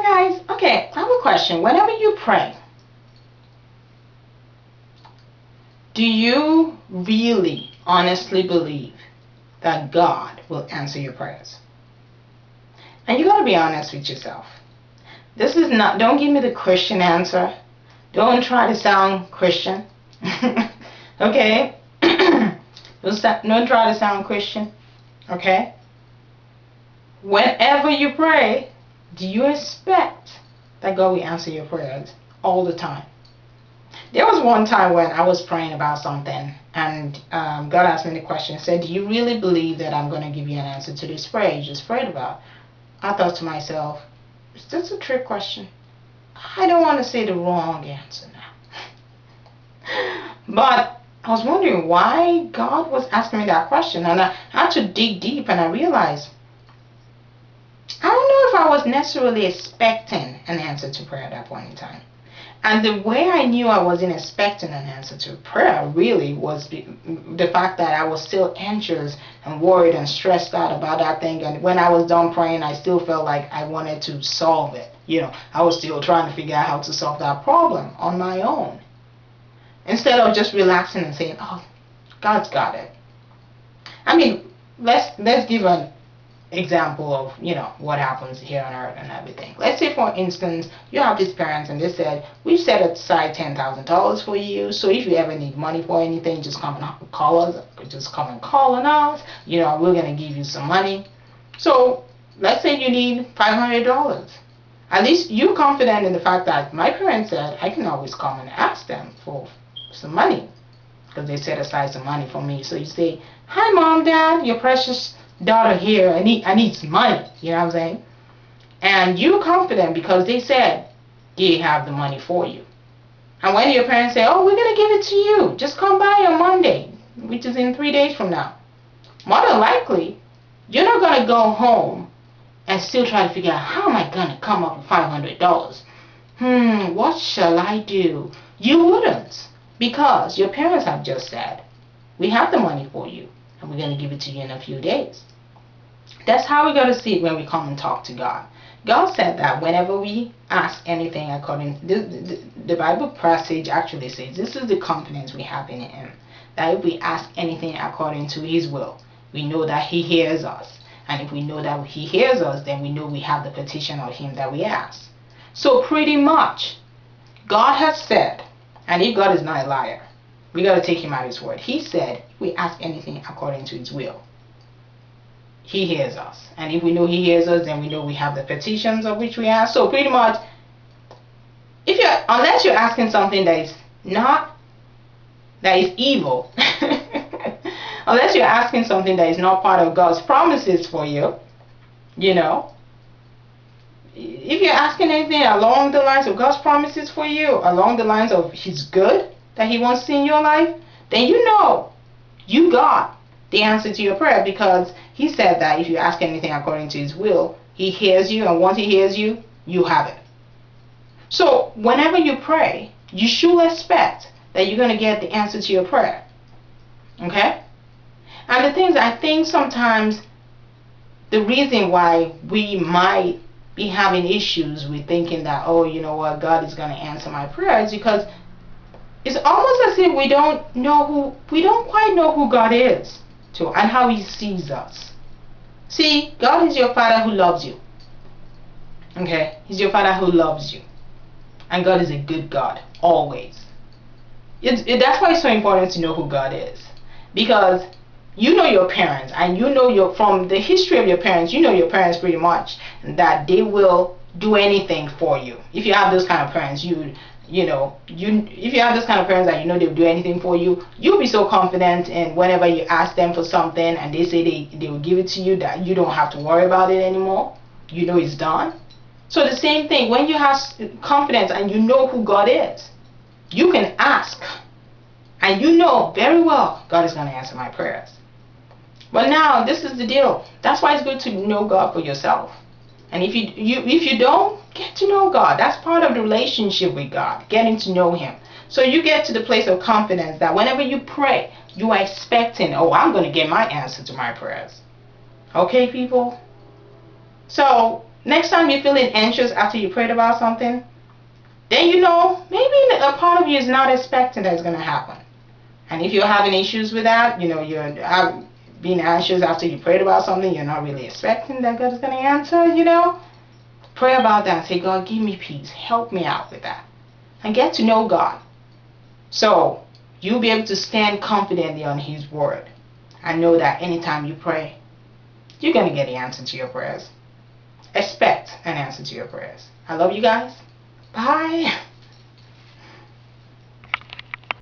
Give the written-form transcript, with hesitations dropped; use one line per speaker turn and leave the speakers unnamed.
guys. Okay, I have a question. Whenever you pray, do you really honestly believe that God will answer your prayers? And you got to be honest with yourself. This is not, don't give me the Christian answer. Don't try to sound Christian. Okay? Don't try to sound Christian. Okay? Whenever you pray, do you expect that God will answer your prayers all the time? There was one time when I was praying about something, and God asked me the question, said, do you really believe that I'm going to give you an answer to this prayer you just prayed about? I thought to myself, is this a trick question? I don't want to say the wrong answer now. But I was wondering why God was asking me that question, and I had to dig deep, and I realized I don't know if I was necessarily expecting an answer to prayer at that point in time. And the way I knew I wasn't expecting an answer to prayer really was the fact that I was still anxious and worried and stressed out about that thing. And when I was done praying, I still felt like I wanted to solve it. I was still trying to figure out how to solve that problem on my own, instead of just relaxing and saying, oh, God's got it. I mean, let's give an example of what happens here on earth and everything. Let's say, for instance, you have these parents and they said, we've set aside $10,000 for you, so if you ever need money for anything, just come and call us. Just come and call on us. We're gonna give you some money. So let's say you need $500. At least you're confident in the fact that my parents said I can always come and ask them for some money, because they set aside some money for me. So you say, hi mom, dad, your precious daughter here, I need some money. You know what I'm saying? And you're confident because they said they have the money for you. And when your parents say, oh, we're going to give it to you, just come by on Monday, which is in 3 days from now, more than likely you're not going to go home and still try to figure out, how am I going to come up with $500? What shall I do? You wouldn't, because your parents have just said, we have the money for you, and we're going to give it to you in a few days. That's how we got to see it when we come and talk to God. God said that whenever we ask anything according, the Bible passage actually says, this is the confidence we have in Him, that if we ask anything according to His will, we know that He hears us. And if we know that He hears us, then we know we have the petition of Him that we ask. So pretty much, God has said, and if God is not a liar, we got to take Him at His word. He said, if we ask anything according to His will, He hears us. And if we know He hears us, then we know we have the petitions of which we ask. So pretty much, unless you're asking something that is evil, unless you're asking something that is not part of God's promises for you, if you're asking anything along the lines of God's promises for you, along the lines of His good that He wants to see in your life, then you got the answer to your prayer, because He said that if you ask anything according to His will, He hears you, and once He hears you, you have it. So whenever you pray, you should expect that you're going to get the answer to your prayer. Okay? And the things, I think sometimes the reason why we might be having issues with thinking that, oh, you know what, God is going to answer my prayer, is because it's almost as if we don't quite know who God is and how He sees us. See, God is your Father who loves you. Okay? He's your Father who loves you. And God is a good God, always. That's why it's so important to know who God is. Because you know your parents, and from the history of your parents, you know your parents pretty much, that they will do anything for you. If you have those kind of parents, if you have those kind of parents that they'll do anything for you, you'll be so confident, and whenever you ask them for something and they say they will give it to you, that you don't have to worry about it anymore. You know it's done. So the same thing, when you have confidence and you know who God is, you can ask, and you know very well God is going to answer my prayers. But now this is the deal. That's why it's good to know God for yourself. And if you don't get to know God, that's part of the relationship with God, getting to know Him. So you get to the place of confidence that whenever you pray, you are expecting, oh, I'm going to get my answer to my prayers. Okay, people? So Next time you're feeling anxious after you prayed about something, then you know maybe a part of you is not expecting that it's going to happen. And if you're having issues with that, you know, being anxious after you prayed about something, you're not really expecting that God is going to answer, you know, pray about that and say, God, give me peace. Help me out with that. And get to know God. So you'll be able to stand confidently on His word and know that anytime you pray, you're going to get the answer to your prayers. Expect an answer to your prayers. I love you guys. Bye.